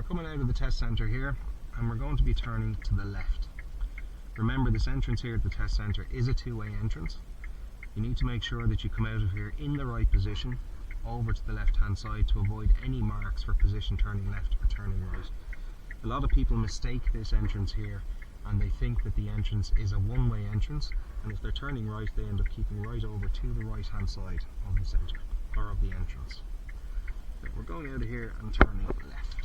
coming out of the test centre here, and we're going to be turning to the left. Remember, this entrance here at the test centre is a two-way entrance. You need to make sure that you come out of here in the right position over to the left hand side to avoid any marks for position turning left or turning right. A lot of people mistake this entrance here and they think that the entrance is a one-way entrance, and if they're turning right they end up keeping right over to the right hand side of the centre or of the entrance. But we're going out of here and turning left.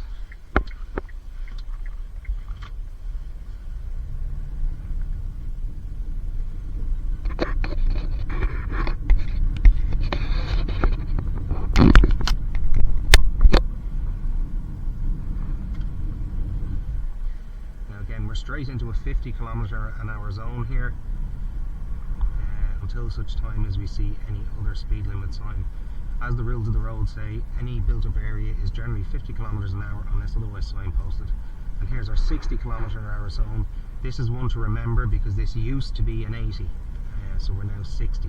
We're straight into a 50 km/h zone here until such time as we see any other speed limit sign. As the rules of the road say, any built up area is generally 50 km/h unless otherwise signposted. And here's our 60 km/h zone. This is one to remember because this used to be an 80, so we're now 60.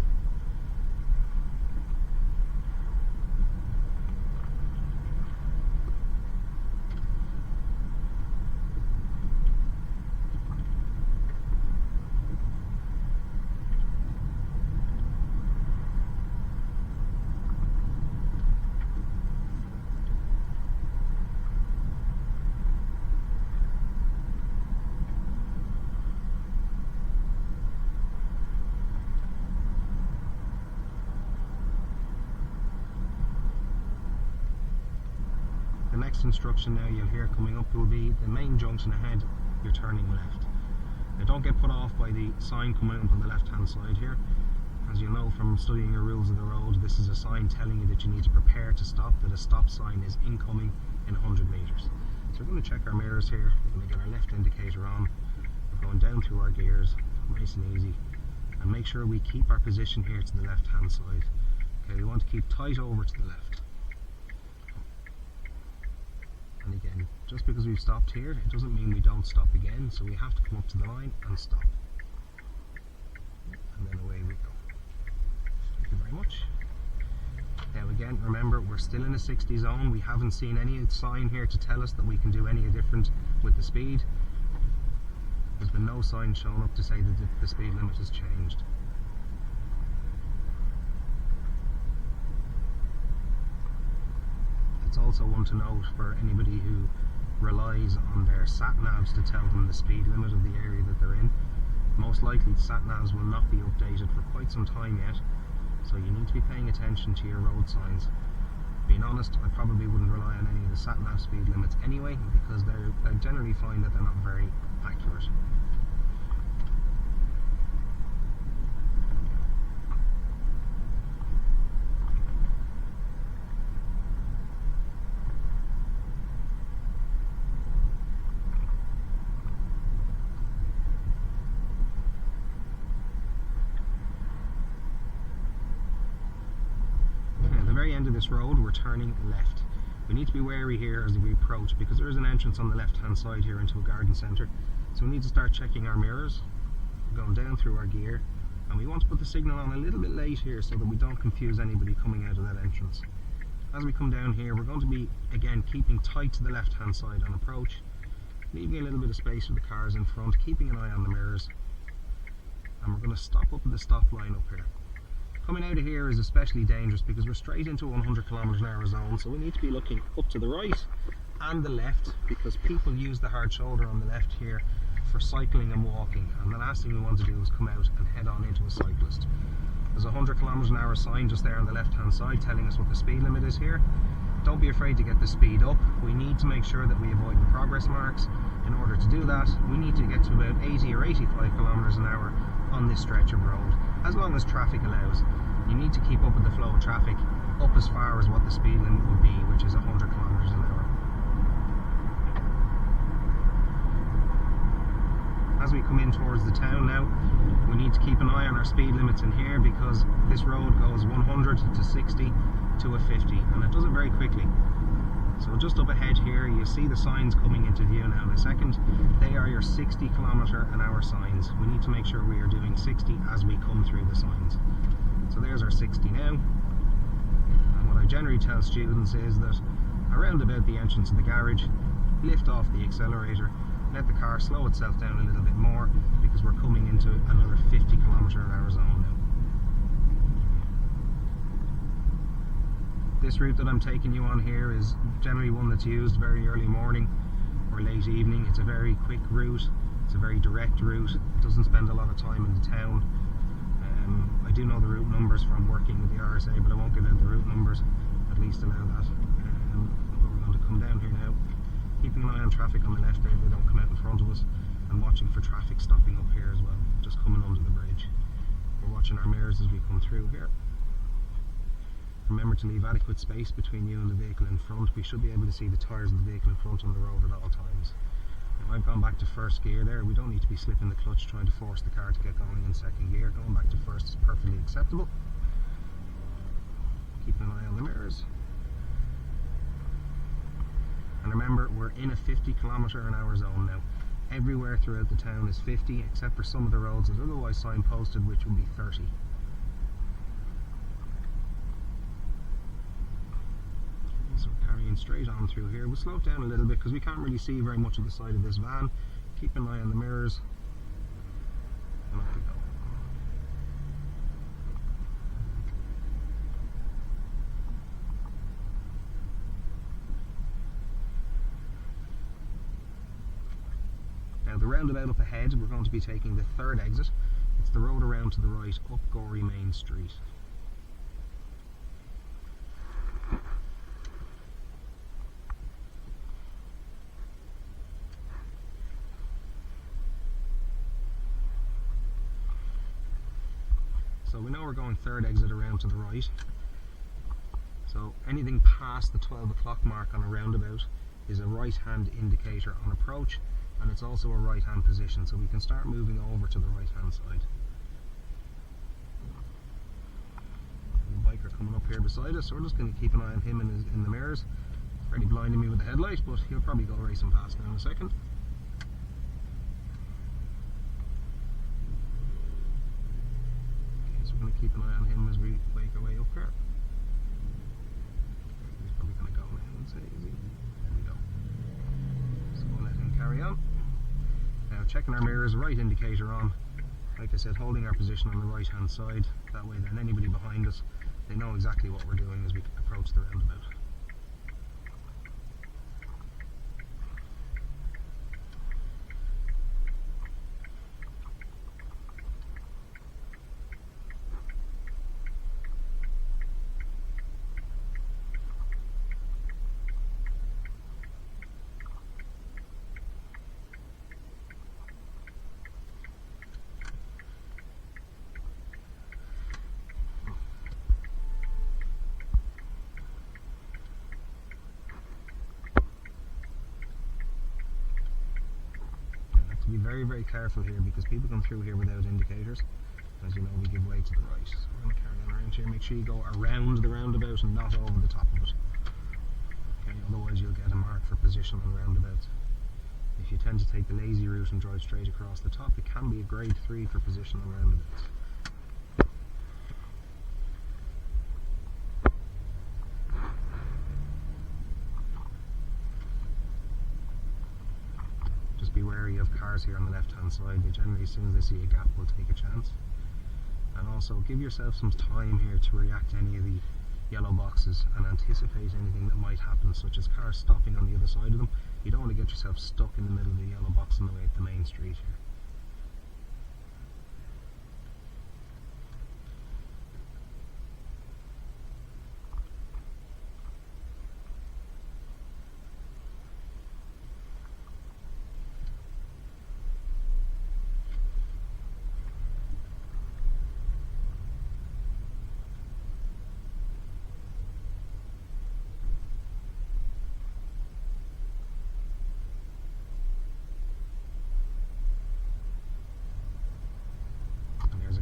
The next instruction now you'll hear coming up will be the main junction ahead, you're turning left. Now don't get put off by the sign coming up on the left hand side here. As you know from studying your rules of the road, this is a sign telling you that you need to prepare to stop, that a stop sign is incoming in 100 metres. So we're going to check our mirrors here, we're going to get our left indicator on, we're going down through our gears, nice and easy, and make sure we keep our position here to the left hand side. Okay, we want to keep tight over to the left. And again, just because we've stopped here, it doesn't mean we don't stop again, so we have to come up to the line and stop. And then away we go. Thank you very much. Now again, remember, we're still in a 60 zone. We haven't seen any sign here to tell us that we can do any different with the speed. There's been no sign shown up to say that the speed limit has changed. It's also one to note for anybody who relies on their sat-navs to tell them the speed limit of the area that they're in. Most likely the sat-navs will not be updated for quite some time yet, so you need to be paying attention to your road signs. Being honest, I probably wouldn't rely on any of the sat-nav speed limits anyway, because I generally find that they're not very accurate. End of this road, we're turning left. We need to be wary here as we approach because there is an entrance on the left hand side here into a garden centre, so we need to start checking our mirrors. We're going down through our gear, and we want to put the signal on a little bit late here so that we don't confuse anybody coming out of that entrance. As we come down here, we're going to be again keeping tight to the left hand side on approach, leaving a little bit of space for the cars in front, keeping an eye on the mirrors, and we're going to stop up at the stop line up here. Coming out of here is especially dangerous because we're straight into a 100 km/h zone, so we need to be looking up to the right and the left because people use the hard shoulder on the left here for cycling and walking, and the last thing we want to do is come out and head on into a cyclist. There's a 100 km/h sign just there on the left hand side telling us what the speed limit is here. Don't be afraid to get the speed up. We need to make sure that we avoid the progress marks. In order to do that, we need to get to about 80 or 85 km/h on this stretch of road, as long as traffic allows. You need to keep up with the flow of traffic up as far as what the speed limit would be, which is 100 km/h. As we come in towards the town now, we need to keep an eye on our speed limits in here because this road goes 100 to 60 to a 50, and it does it very quickly. So just up ahead here you see the signs coming into view now in a second. They are your 60 km/h signs. We need to make sure we are doing 60 as we come through the signs. So there's our 60 now. And what I generally tell students is that around about the entrance of the garage lift off the accelerator, let the car slow itself down a little bit more because we're coming into another 50km/h zone now. This route that I'm taking you on here is generally one that's used very early morning or late evening. It's a very quick route, it's a very direct route, it doesn't spend a lot of time in the town. I do know the route numbers from working with the RSA, but I won't give out the route numbers, at least allow that. But we're going to come down here now, keeping an eye on traffic on the left there, they don't come out in front of us, and watching for traffic stopping up here as well, just coming under the bridge. We're watching our mirrors as we come through here. Remember to leave adequate space between you and the vehicle in front. We should be able to see the tyres of the vehicle in front on the road at all times. Now, I've gone back to first gear there. We don't need to be slipping the clutch trying to force the car to get going in second gear. Going back to first is perfectly acceptable. Keeping an eye on the mirrors. And remember, we're in a 50km/h zone now. Everywhere throughout the town is 50, except for some of the roads that are otherwise signposted, which would be 30. So we're carrying straight on through here. We'll slow it down a little bit because we can't really see very much of the side of this van. Keep an eye on the mirrors. And off we go. Now the roundabout up ahead, we're going to be taking the third exit. It's the road around to the right up Gorey Main Street. So we know we're going third exit around to the right. So anything past the 12 o'clock mark on a roundabout is a right hand indicator on approach, and it's also a right hand position, so we can start moving over to the right hand side. The biker coming up here beside us, so we're just going to keep an eye on him in the mirrors. Already blinding me with the headlight, but he'll probably go racing past now in a second. We're going to keep an eye on him as we make our way up here. He's probably going to go now and say easy. There we go. So we'll let him carry on. Now checking our mirrors, right indicator on. Like I said, holding our position on the right hand side. That way then anybody behind us, they know exactly what we're doing as we approach the roundabout. Be very, very careful here because people come through here without indicators. As you know, we give way to the right. So we're going to carry on around here. Make sure you go around the roundabout and not over the top of it. Okay, otherwise you'll get a mark for position on roundabouts. If you tend to take the lazy route and drive straight across the top, it can be a grade 3 for position on roundabouts. Be wary of cars here on the left hand side. They generally, as soon as they see a gap, will take a chance. And also give yourself some time here to react to any of the yellow boxes and anticipate anything that might happen, such as cars stopping on the other side of them. You don't want to get yourself stuck in the middle of the yellow box on the way up the main street here.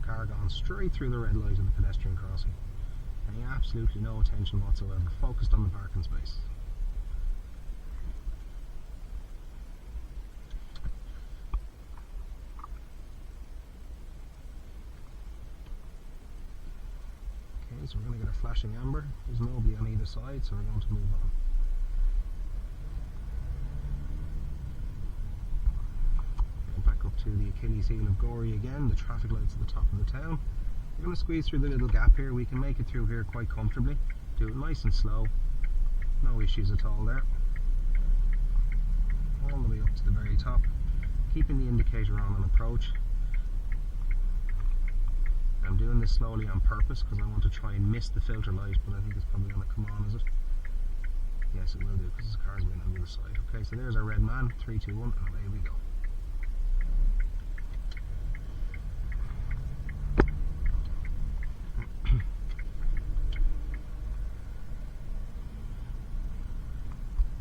Car gone straight through the red light of the pedestrian crossing. Paying absolutely no attention whatsoever, focused on the parking space. Okay, so we're going to get a flashing amber. There's nobody on either side, so we're going to move on. Achilles heel of Gorey again, the traffic lights at the top of the town. We're going to squeeze through the little gap here. We can make it through here quite comfortably. Do it nice and slow. No issues at all there. All the way up to the very top. Keeping the indicator on approach. I'm doing this slowly on purpose because I want to try and miss the filter light, but I think it's probably going to come on, is it? Yes, it will do because this car's been on the other side. Okay, so there's our red man. 3, 2, 1, and away we go.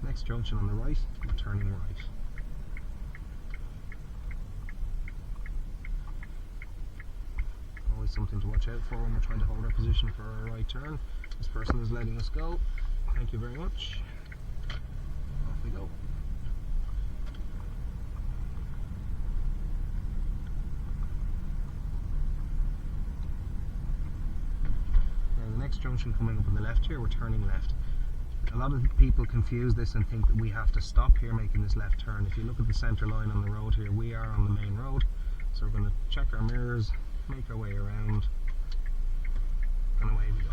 Next junction on the right, we're turning right. Always something to watch out for when we're trying to hold our position for our right turn. This person is letting us go. Thank you very much. Off we go. Now the next junction coming up on the left here, we're turning left. A lot of people confuse this and think that we have to stop here making this left turn. If you look at the centre line on the road here, we are on the main road. So we're going to check our mirrors, make our way around, and away we go.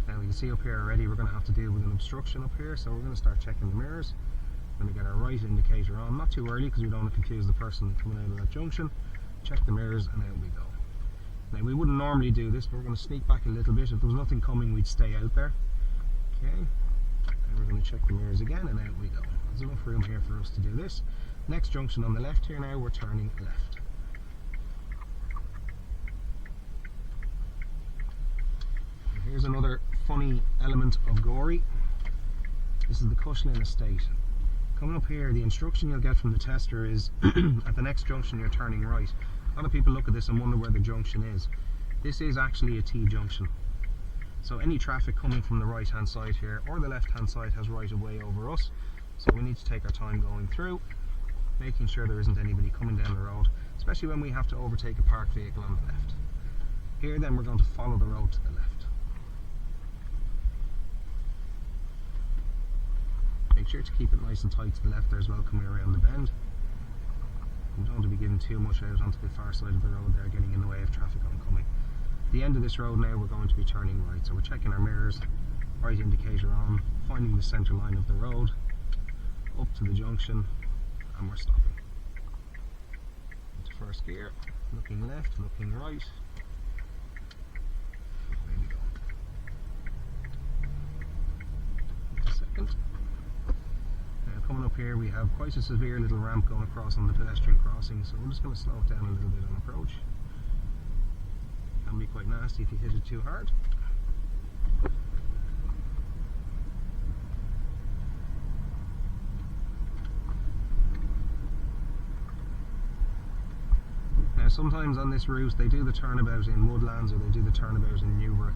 Now you can see up here already we're going to have to deal with an obstruction up here, so we're going to start checking the mirrors. We're going to get our right indicator on, not too early because we don't want to confuse the person coming out of that junction. Check the mirrors and out we go. Now we wouldn't normally do this, but we're going to sneak back a little bit. If there was nothing coming, we'd stay out there. Okay, and we're going to check the mirrors again and out we go. There's enough room here for us to do this. Next junction on the left here now, we're turning left. Here's another funny element of Gorey. This is the Cushlin estate. Coming up here, the instruction you'll get from the tester is at the next junction you're turning right. A lot of people look at this and wonder where the junction is. This is actually a T-junction. So any traffic coming from the right hand side here or the left hand side has right of way over us. So we need to take our time going through, making sure there isn't anybody coming down the road, especially when we have to overtake a parked vehicle on the left. Here then we're going to follow the road to the left. Make sure to keep it nice and tight to the left there as well coming around the bend. We don't want to be giving too much out onto the far side of the road there, getting in the way of traffic oncoming. At the end of this road now we're going to be turning right, so we're checking our mirrors, right indicator on, finding the centre line of the road, up to the junction, and we're stopping. Into first gear, looking left, looking right. Away we go. Into second. Coming up here we have quite a severe little ramp going across on the pedestrian crossing, so we're just going to slow it down a little bit on approach. Can be quite nasty if you hit it too hard. Now sometimes on this route they do the turnabout in Woodlands or they do the turnabout in Newborough.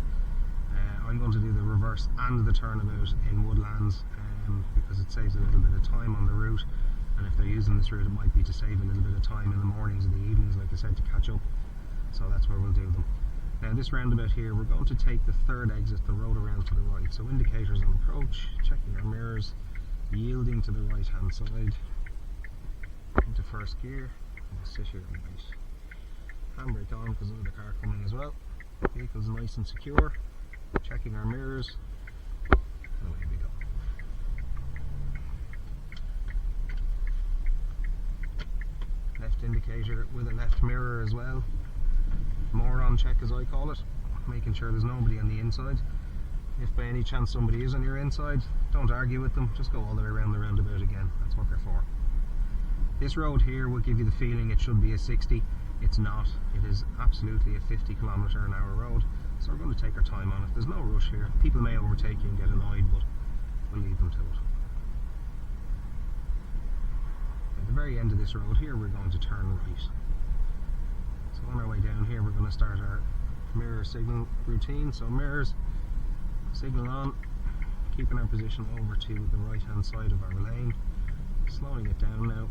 I'm going to do the reverse and the turnabout in Woodlands because it saves a little bit of time on the route, and if they're using this route it might be to save a little bit of time in the mornings or the evenings, like I said, to catch up. So that's where we'll do them. Now this roundabout here, we're going to take the third exit, the road around to the right. So indicators on approach, checking our mirrors, yielding to the right hand side, into first gear, and we'll sit here and wait. Handbrake on because there's another car coming as well. Vehicle's nice and secure, checking our mirrors, and away we go. Left indicator with a left mirror as well. Moron check as I call it, making sure there's nobody on the inside. If by any chance somebody is on your inside, don't argue with them, just go all the way around the roundabout again. That's what they're for. This road here will give you the feeling it should be a 60. It's not. It is absolutely a 50 km/h road, so we're going to take our time on it. There's no rush here. People may overtake you and get annoyed, but we'll leave them to it. At the very end of this road here we're going to turn right. So on our way down here we're going to start our mirror signal routine. So mirrors, signal on, keeping our position over to the right hand side of our lane, slowing it down now.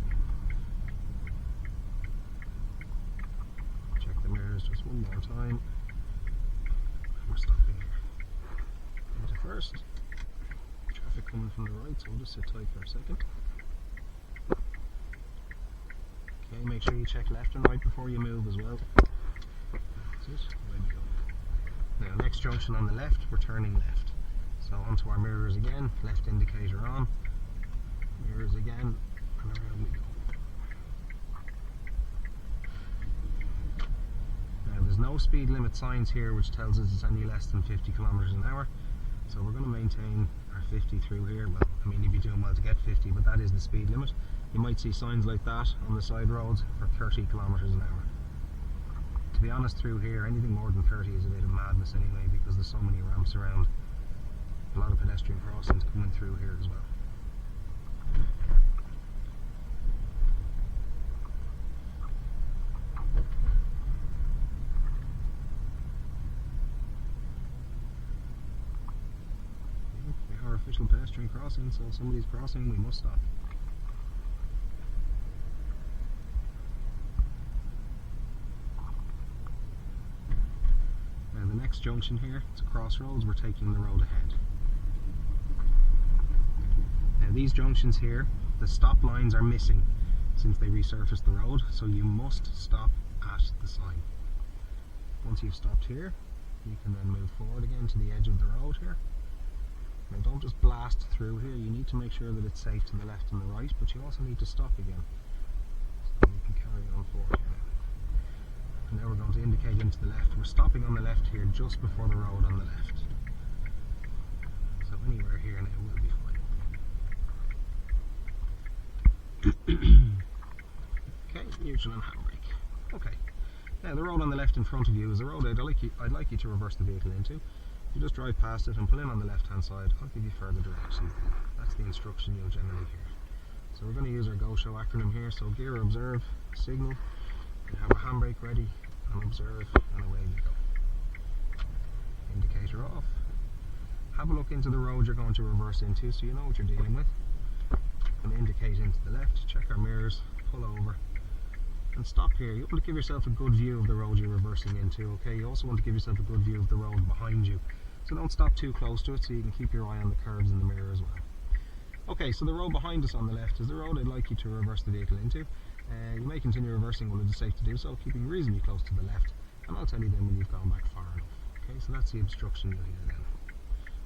Check the mirrors just one more time, and we're stopping here. Into first, traffic coming from the right, so we'll just sit tight for a second. Okay, make sure you check left and right before you move as well. That's it. Away we go. Now, next junction on the left, we're turning left. So onto our mirrors again, left indicator on, mirrors again, and around we go. Now, there's no speed limit signs here which tells us it's any less than 50 kilometers an hour. So we're going to maintain our 50 through here. Well, I mean, you'd be doing well to get 50, but that is the speed limit. You might see signs like that on the side roads for 30 kilometers an hour. To be honest, through here, anything more than 30 is a bit of madness anyway, because there's so many ramps around. A lot of pedestrian crossings coming through here as well. We are official pedestrian crossing, so if somebody's crossing, we must stop. Now the next junction here, it's a crossroads, we're taking the road ahead. Now these junctions here, the stop lines are missing since they resurfaced the road, so you must stop at the sign. Once you've stopped here, you can then move forward again to the edge of the road here. Now don't just blast through here, you need to make sure that it's safe to the left and the right, but you also need to stop again. So we can carry on forward here. And now we're going to indicate into the left. We're stopping on the left here just before the road on the left. So anywhere here now will be fine. Okay, neutral and handbrake. Okay. Now the road on the left in front of you is a road I'd like you to reverse the vehicle into. You just drive past it and pull in on the left hand side. I'll give you further directions. That's the instruction you'll generally hear. So we're going to use our Go Show acronym here. So gear, observe, signal, we have our handbrake ready, and observe, and away we go. Indicator off. Have a look into the road you're going to reverse into so you know what you're dealing with. And indicate into the left, check our mirrors, pull over, and stop here. You want to give yourself a good view of the road you're reversing into, okay? You also want to give yourself a good view of the road behind you. So don't stop too close to it so you can keep your eye on the curbs in the mirror as well. Okay, so the road behind us on the left is the road I'd like you to reverse the vehicle into. You may continue reversing when it is safe to do so, keeping reasonably close to the left, and I'll tell you then when you've gone back far enough. Okay, so that's the instruction you'll hear then.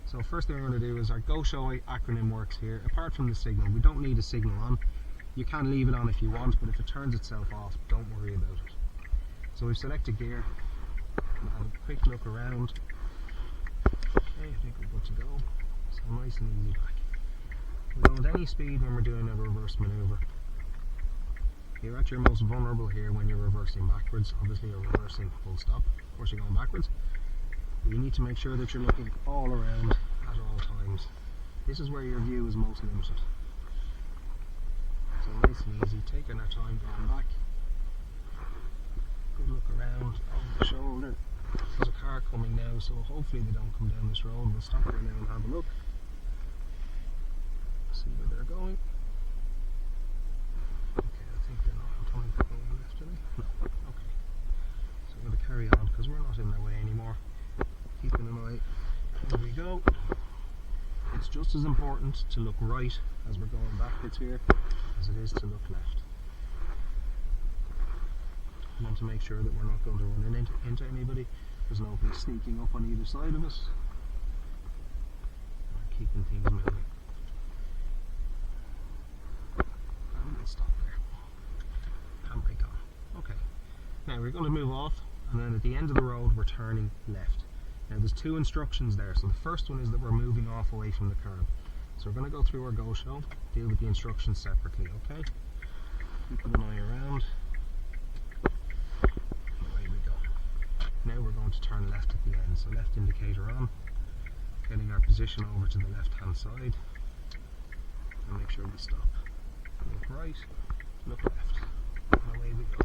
So first thing we're going to do is our Go Show acronym works here. Apart from the signal, we don't need a signal on. You can leave it on if you want, but if it turns itself off, don't worry about it. So we've selected gear, and have a quick look around. Okay, I think we're good to go. So nice and easy back. We go at any speed when we're doing a reverse manoeuvre. You're at your most vulnerable here when you're reversing backwards. Obviously you're reversing full stop, of course you're going backwards. But you need to make sure that you're looking all around at all times. This is where your view is most limited. So nice and easy, taking our time going back. Good look around, over the shoulder. There's a car coming now, so hopefully they don't come down this road. We'll stop here now and have a look. See where they're going. No. Okay. So we're going to carry on because we're not in their way anymore. Keeping an eye. There we go. It's just as important to look right as we're going backwards here as it is to look left. We want to make sure that we're not going to run into anybody. There's nobody sneaking up on either side of us. We're keeping things moving. And we'll stop there. Handbrake on. Okay. Now we're going to move off, and then at the end of the road we're turning left. Now there's two instructions there. So the first one is that we're moving off away from the curb. So we're going to go through our Go Show, deal with the instructions separately, okay? Keeping an eye around. Away we go. Now we're going to turn left at the end. So left indicator on. Getting our position over to the left hand side. And make sure we stop. Look right, look left. And away we go.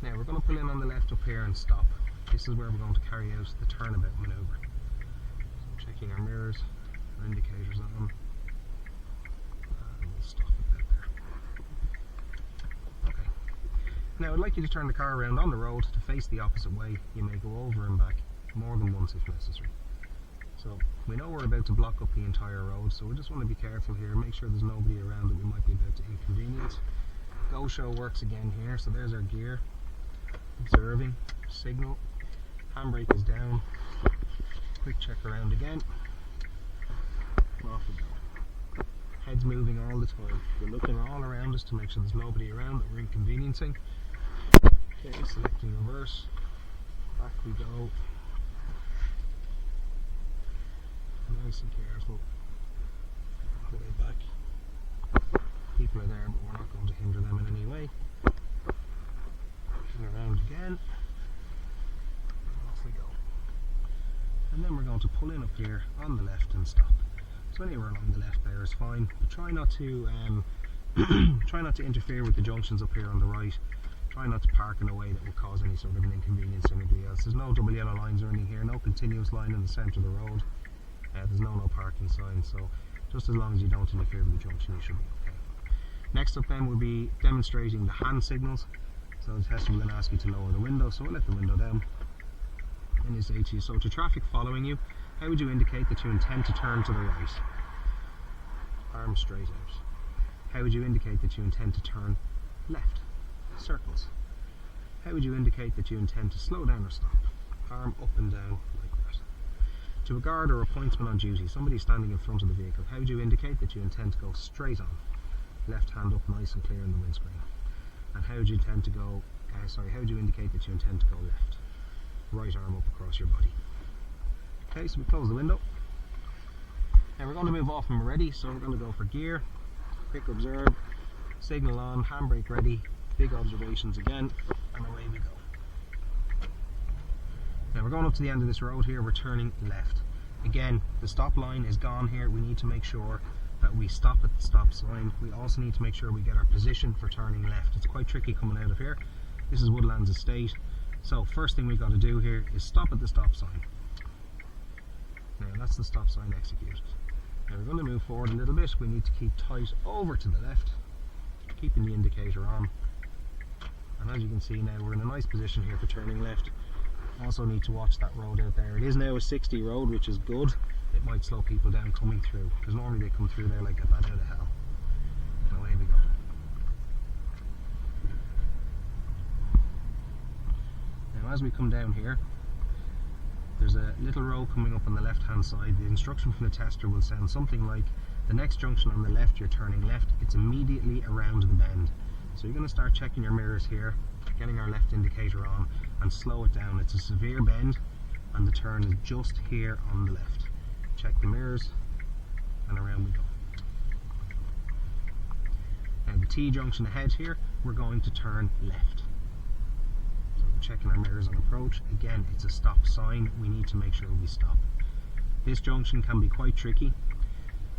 Now we're going to pull in on the left up here and stop. This is where we're going to carry out the turnabout manoeuvre. So checking our mirrors, our indicators on, and we'll stop about there. Okay. Now I'd like you to turn the car around on the road to face the opposite way. You may go over and back more than once if necessary. So we know we're about to block up the entire road, so we just want to be careful here, make sure there's nobody around that we might be about to inconvenience. Go show works again here, so there's our gear. Observing, signal, handbrake is down. Quick check around again. Off we go. Head's moving all the time. We're looking all around us to make sure there's nobody around that we're inconveniencing. Okay, selecting reverse. Back we go. Nice and careful. All the way back. People are there, but we're not going to hinder them in any way. And around again. Off we go. And then we're going to pull in up here on the left and stop. So anywhere along the left there is fine. But try not to try not to interfere with the junctions up here on the right. Try not to park in a way that will cause any sort of an inconvenience to anybody else. There's no double yellow lines or anything here, no continuous line in the centre of the road. There's no parking sign, so just as long as you don't interfere with the junction, you should be okay. Next up then will be demonstrating the hand signals. So the tester will then ask you to lower the window, so we'll let the window down. Then you say to you, so to traffic following you, how would you indicate that you intend to turn to the right? Arm straight out. How would you indicate that you intend to turn left? Circles. How would you indicate that you intend to slow down or stop? Arm up and down like that. To a guard or a pointsman on duty, somebody standing in front of the vehicle, how would you indicate that you intend to go straight on? Left hand up nice and clear in the windscreen. And how would you intend to go, how would you indicate that you intend to go left? Right arm up across your body. Okay, so we close the window. Now we're going to move off when we're ready, so we're going to go for gear, quick observe, signal on, handbrake ready, big observations again, and away we go. Now we're going up to the end of this road here, we're turning left. Again, the stop line is gone here, we need to make sure that we stop at the stop sign. We also need to make sure we get our position for turning left. It's quite tricky coming out of here. This is Woodlands Estate. So first thing we've got to do here is stop at the stop sign. Now that's the stop sign executed. Now we're going to move forward a little bit. We need to keep tight over to the left, keeping the indicator on. And as you can see now, we're in a nice position here for turning left. Also need to watch that road out there. It is now a 60 road, which is good. It might slow people down coming through, because normally they come through there like a bat out of hell. And away we go. Now as we come down here, there's a little road coming up on the left hand side. The instruction from the tester will sound something like, the next junction on the left, you're turning left, it's immediately around the bend. So you're going to start checking your mirrors here, getting our left indicator on, and slow it down. It's a severe bend and the turn is just here on the left. Check the mirrors and around we go. Now the T junction ahead here, we're going to turn left. So we're checking our mirrors on approach. Again, it's a stop sign, we need to make sure we stop. This junction can be quite tricky.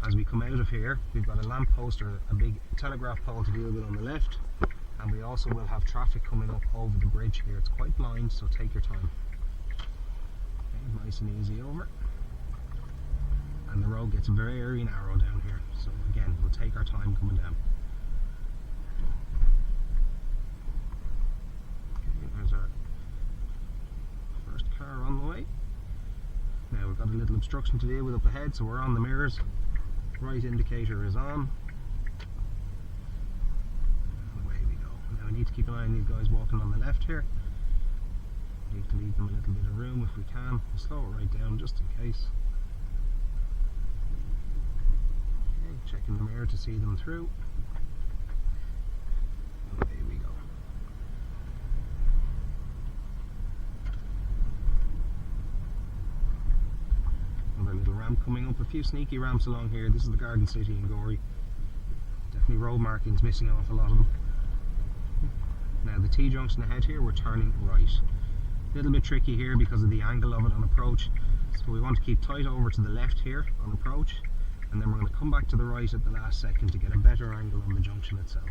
As we come out of here, we've got a lamp post or a big telegraph pole to deal with on the left, and we also will have traffic coming up over the bridge here. It's quite blind, so take your time. Okay, nice and easy over. And the road gets very narrow down here, so again, we'll take our time coming down. Okay, there's our first car on the way. Now we've got a little obstruction to deal with up ahead, so we're on the mirrors. Right indicator is on. Away we go. Now we need to keep an eye on these guys walking on the left here. We need to leave them a little bit of room if we can. We'll slow it right down just in case. Okay, checking the mirror to see them through. Away we go. Another little ramp coming up, a few sneaky ramps along here. This is the Garden City in Gorey. Definitely road markings missing off a lot of them. Now the T junction ahead here, we're turning right. A little bit tricky here because of the angle of it on approach, so we want to keep tight over to the left here on approach, and then we're going to come back to the right at the last second to get a better angle on the junction itself.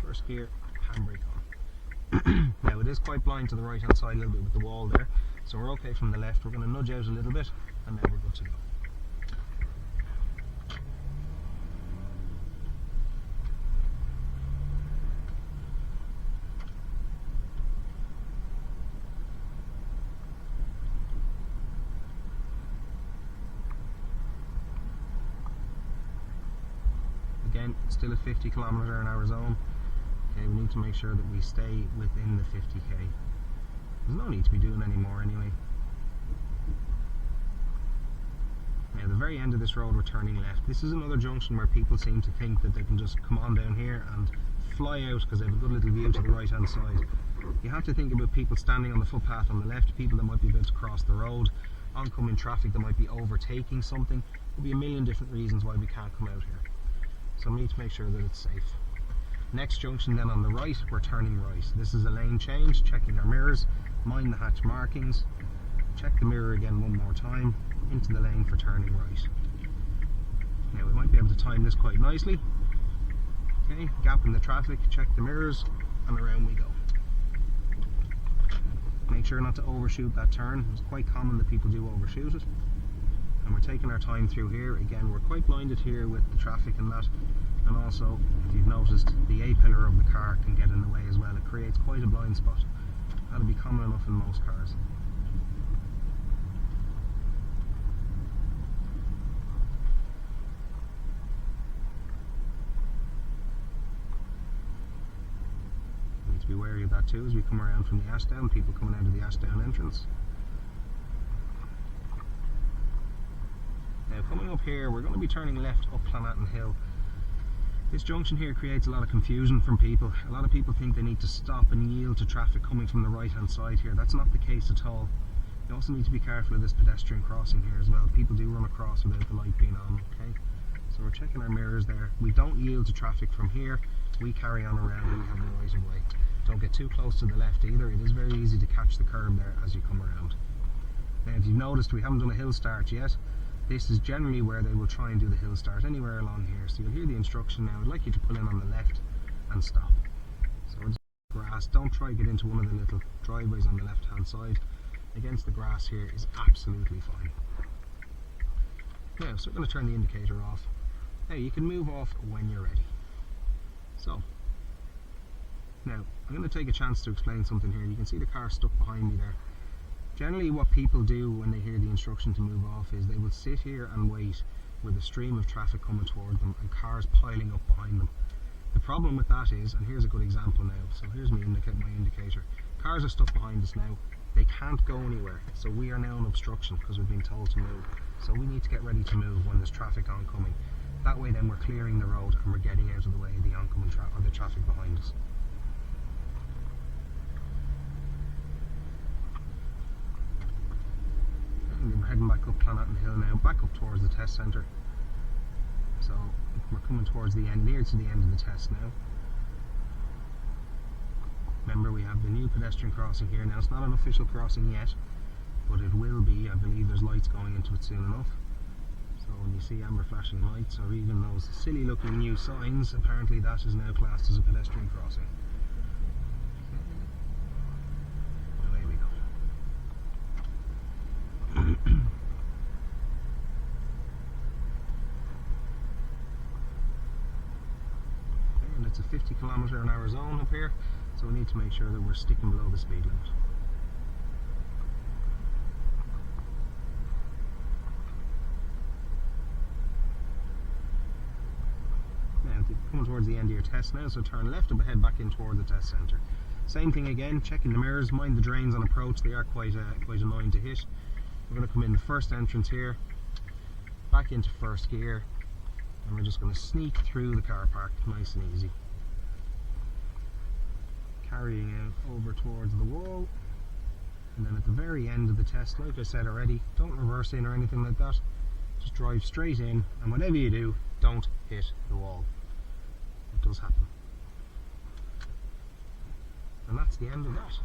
First gear, handbrake on. Now it is quite blind to the right hand side a little bit with the wall there, so we're okay from the left. We're going to nudge out a little bit and then we're good to go. again, it's still a 50 km/h zone. Okay, we need to make sure that we stay within the 50k. There's no need to be doing any more anyway. Now, the very end of this road, we're turning left. This is another junction where people seem to think that they can just come on down here and fly out because they have a good little view to the right hand side. You have to think about people standing on the footpath on the left, people that might be about to cross the road, oncoming traffic that might be overtaking something. There'll be a million different reasons why we can't come out here. So we need to make sure that it's safe. Next junction then on the right, we're turning right. This is a lane change, checking our mirrors, mind the hatch markings, check the mirror again one more time, into the lane for turning right. Now we might be able to time this quite nicely. Okay, gap in the traffic, check the mirrors, and around we go. Make sure not to overshoot that turn. It's quite common that people do overshoot it. And we're taking our time through here. Again, we're quite blinded here with the traffic and that. And also, if you've noticed, the A-pillar of the car can get in the way as well. It creates quite a blind spot. That'll be common enough in most cars. To be wary of that too as we come around from the Ashdown, people coming out of the Ashdown entrance. Now coming up here, we're going to be turning left up Planatton Hill. This junction here creates a lot of confusion from people. A lot of people think they need to stop and yield to traffic coming from the right hand side here. That's not the case at all. You also need to be careful of this pedestrian crossing here as well. People do run across without the light being on, okay? So we're checking our mirrors there. We don't yield to traffic from here. We carry on around and we have the right of way. Don't get too close to the left either. It is very easy to catch the curb there as you come around. Now if you've noticed, we haven't done a hill start yet. This is generally where they will try and do the hill start, anywhere along here. So you'll hear the instruction now. I'd like you to pull in on the left and stop. So it's grass. Don't try to get into one of the little driveways on the left hand side. Against the grass here is absolutely fine. Now, so we're going to turn the indicator off. Now you can move off when you're ready. So, now I'm going to take a chance to explain something here. You can see the car stuck behind me there. Generally what people do when they hear the instruction to move off is they will sit here and wait with a stream of traffic coming toward them and cars piling up behind them. The problem with that is, and here's a good example now, so here's my indicator. Cars are stuck behind us now. They can't go anywhere, so we are now in obstruction because we've been told to move. So we need to get ready to move when there's traffic oncoming. That way then we're clearing the road and we're getting out of the way of the oncoming or the traffic behind us. And we're heading back up Planatton Hill now, back up towards the test centre. So we're coming towards the end, near to the end of the test now. Remember, we have the new pedestrian crossing here now. It's not an official crossing yet, but it will be. I believe there's lights going into it soon enough. So when you see amber flashing lights or even those silly looking new signs, apparently that is now classed as a pedestrian crossing. Away we go. And it's a 50 km/h zone up here, so we need to make sure that we're sticking below the speed limit. Now coming towards the end of your test now, so turn left and head back in toward the test centre. Same thing again, checking the mirrors, mind the drains on approach, they are quite annoying to hit. We're going to come in the first entrance here, back into first gear, and we're just going to sneak through the car park, nice and easy. Carrying out over towards the wall, and then at the very end of the test, like I said already, don't reverse in or anything like that, just drive straight in, and whatever you do, don't hit the wall. It does happen. And that's the end of that.